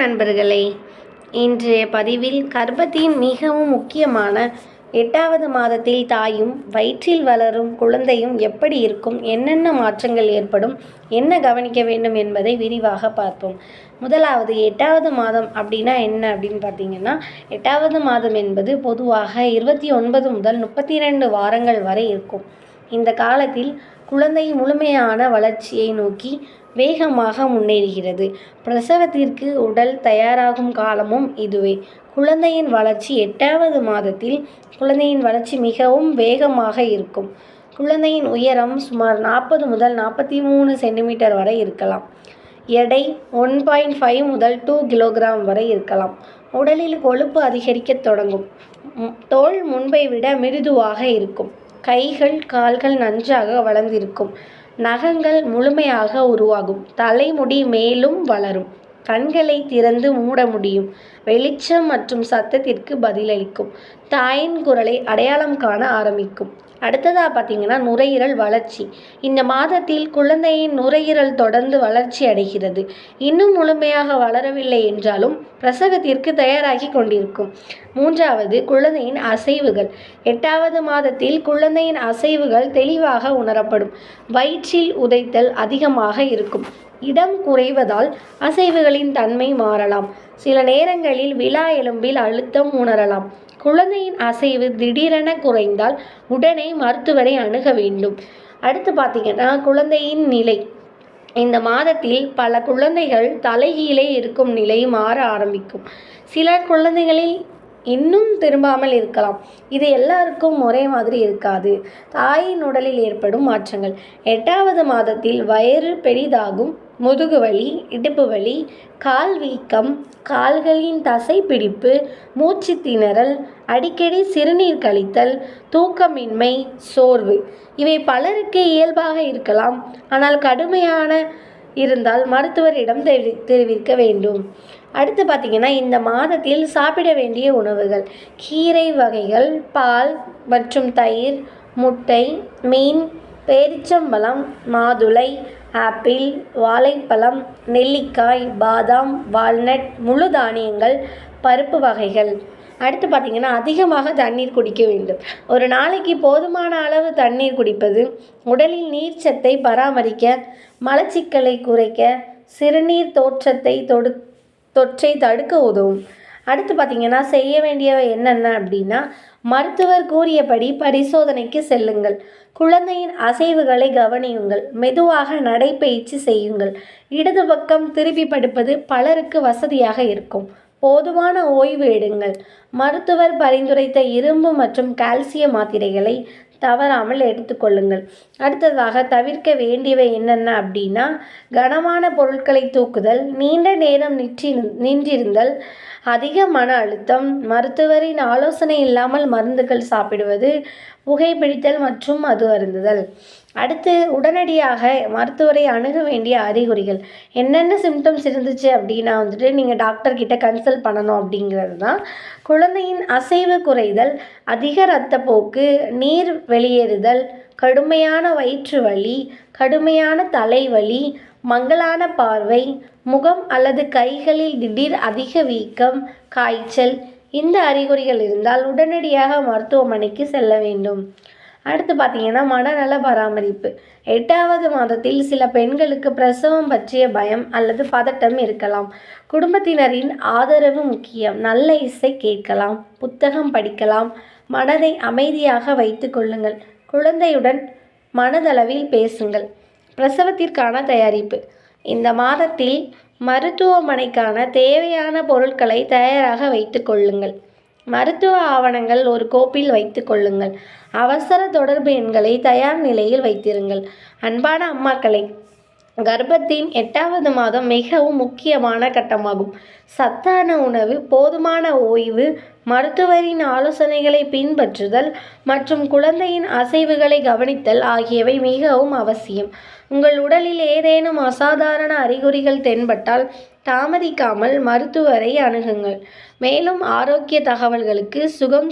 நண்பர்களே, இன்றைய பதிவில் கர்ப்பத்தின் மிகவும் முக்கியமான 8வது மாதத்தில் தாயும் வயிற்றில் வளரும் குழந்தையும் எப்படி இருக்கும், என்னென்ன மாற்றங்கள் ஏற்படும், என்ன கவனிக்க வேண்டும் என்பதை விரிவாக பார்ப்போம். முதலாவது 8வது மாதம் அப்படின்னா என்ன அப்படின்னு பார்த்தீங்கன்னா, 8வது மாதம் என்பது பொதுவாக 29 முதல் 32 வாரங்கள் வரை இருக்கும். இந்த காலத்தில் குழந்தை முழுமையான வளர்ச்சியை நோக்கி வேகமாக முன்னேறுகிறது. பிரசவத்திற்கு உடல் தயாராகும் காலமும் இதுவே. குழந்தையின் வளர்ச்சி 8வது மாதத்தில் குழந்தையின் வளர்ச்சி மிகவும் வேகமாக இருக்கும். குழந்தையின் உயரம் சுமார் 40 முதல் 43 சென்டிமீட்டர் வரை இருக்கலாம். எடை 1.5 முதல் 2 கிலோகிராம் வரை இருக்கலாம். உடலில் கொழுப்பு அதிகரிக்கத் தொடங்கும். தோல் முன்பை விட மிருதுவாக இருக்கும். கைகள் கால்கள் நன்றாக வளர்ந்திருக்கும். நகங்கள் முழுமையாக உருவாகும். தலைமுடி மேலும் வளரும். கண்களை திறந்து மூட முடியும். வெளிச்சம் மற்றும் சத்தத்திற்கு பதிலளிக்கும். தாயின் குரலை அடையாளம் காண ஆரம்பிக்கும். அடுத்ததாக பார்த்தீங்கன்னா, நுரையீரல் வளர்ச்சி. இந்த மாதத்தில் குழந்தையின் நுரையீரல் தொடர்ந்து வளர்ச்சி அடைகிறது. இன்னும் முழுமையாக வளரவில்லை என்றாலும் பிரசவத்திற்கு தயாராகி கொண்டிருக்கும். 3வது, குழந்தையின் அசைவுகள். 8வது மாதத்தில் குழந்தையின் அசைவுகள் தெளிவாக உணரப்படும். வயிற்றில் உதைத்தல் அதிகமாக இருக்கும். இடம் குறைவதால் அசைவுகளின் தன்மை மாறலாம். சில நேரங்களில் விலா எலும்பில் அழுத்தம் உணரலாம். குழந்தையின் அசைவு திடீரென குறைந்தால் உடனே மருத்துவரை அணுக வேண்டும். அடுத்து பார்த்தீங்கன்னா, குழந்தையின் நிலை. இந்த மாதத்தில் பல குழந்தைகள் தலைகீழே இருக்கும் நிலை மாற ஆரம்பிக்கும். சில குழந்தைகளில் இன்னும் திரும்பாமல் இருக்கலாம். இது எல்லாருக்கும் ஒரே மாதிரி இருக்காது. தாயின் உடலில் ஏற்படும் மாற்றங்கள். 8வது மாதத்தில் வயிறு பெரிதாகும். முதுகு வலி, இடுப்பு வலி, கால் வீக்கம், கால்களின் தசை பிடிப்பு, மூச்சு திணறல், அடிக்கடி சிறுநீர் கழித்தல், தூக்கமின்மை, சோர்வு இவை பலருக்கு இயல்பாக இருக்கலாம். ஆனால் கடுமையான இருந்தால் மருத்துவரிடம் தெரிவிக்க வேண்டும். அடுத்து பார்த்தீங்கன்னா, இந்த மாதத்தில் சாப்பிட வேண்டிய உணவுகள். கீரை வகைகள், பால் மற்றும் தயிர், முட்டை, மீன், பேரிச்சம்பழம், மாதுளை, ஆப்பிள், வாழைப்பழம், நெல்லிக்காய், பாதாம், வால்நட், முழு தானியங்கள், பருப்பு வகைகள். அடுத்து பார்த்திங்கன்னா, அதிகமாக தண்ணீர் குடிக்க வேண்டும். ஒரு நாளைக்கு போதுமான அளவு தண்ணீர் குடிப்பது உடலில் நீர்ச்சத்தை பராமரிக்க, மலச்சிக்கலை குறைக்க, சிறுநீர் தொற்றை தடுக்க உதவும். அடுத்து பார்த்திங்கன்னா, செய்ய வேண்டியவை என்னென்ன அப்படின்னா, மருத்துவர் கூறியபடி பரிசோதனைக்கு செல்லுங்கள். குழந்தையின் அசைவுகளை கவனியுங்கள். மெதுவாக நடைப்பயிற்சி செய்யுங்கள். இடது பக்கம் திருப்பி படுப்பது பலருக்கு வசதியாக இருக்கும். போதுமான ஓய்வு எடுங்கள். மருத்துவர் பரிந்துரைத்த இரும்பு மற்றும் கால்சியம் மாத்திரைகளை தவறாமல் எடுத்துக்கொள்ளுங்கள். அடுத்ததாக தவிர்க்க வேண்டியவை என்னென்ன அப்படின்னா, கனமான பொருட்களை தூக்குதல், நீண்ட நேரம் நின்றிருந்தல், அதிக மன அழுத்தம், மருத்துவரின் ஆலோசனை இல்லாமல் மருந்துகள் சாப்பிடுவது, புகைப்பிடித்தல் மற்றும் மது அருந்துதல். அடுத்து உடனடியாக மருத்துவரை அணுக வேண்டிய அறிகுறிகள். என்னென்ன சிம்டம்ஸ் இருந்துச்சு அப்படின்னா நீங்கள் டாக்டர்கிட்ட கன்சல்ட் பண்ணணும் அப்படிங்கிறது தான். குழந்தையின் அசைவு குறைதல், அதிக இரத்தப்போக்கு, நீர் வெளியேறுதல், கடுமையான வயிற்று வலி, கடுமையான தலைவலி, மங்கலான பார்வை, முகம் அல்லது கைகளில் திடீர் அதிக வீக்கம், காய்ச்சல் இந்த அறிகுறிகள் இருந்தால் உடனடியாக மருத்துவமனைக்கு செல்ல வேண்டும். அடுத்து பார்த்தீங்கன்னா, மனநல பராமரிப்பு. 8வது மாதத்தில் சில பெண்களுக்கு பிரசவம் பற்றிய பயம் அல்லது பதட்டம் இருக்கலாம். குடும்பத்தினரின் ஆதரவு முக்கியம். நல்ல இசை கேட்கலாம், புத்தகம் படிக்கலாம், மனதை அமைதியாக வைத்து கொள்ளுங்கள். குழந்தையுடன் மனதளவில் பேசுங்கள். பிரசவத்திற்கான தயாரிப்பு. இந்த மாதத்தில் மருத்துவமனைக்கான தேவையான பொருட்களை தயாராக வைத்து கொள்ளுங்கள். மருத்துவ ஆவணங்கள் ஒரு கோப்பில் வைத்து கொள்ளுங்கள். அவசர தொடர்பு எண்களை தயார் நிலையில் வைத்திருங்கள். அன்பான அம்மாக்களை, கர்ப்பத்தின் 8வது மாதம் மிகவும் முக்கியமான கட்டமாகும். சத்தான உணவு, போதுமான ஓய்வு, மருத்துவரின் ஆலோசனைகளை பின்பற்றுதல் மற்றும் குழந்தையின் அசைவுகளை கவனித்தல் ஆகியவை மிகவும் அவசியம். உங்கள் உடலில் ஏதேனும் அசாதாரண அறிகுறிகள் தென்பட்டால் தாமதிக்காமல் மருத்துவரை அணுகுங்கள். மேலும் ஆரோக்கிய தகவல்களுக்கு சுகம்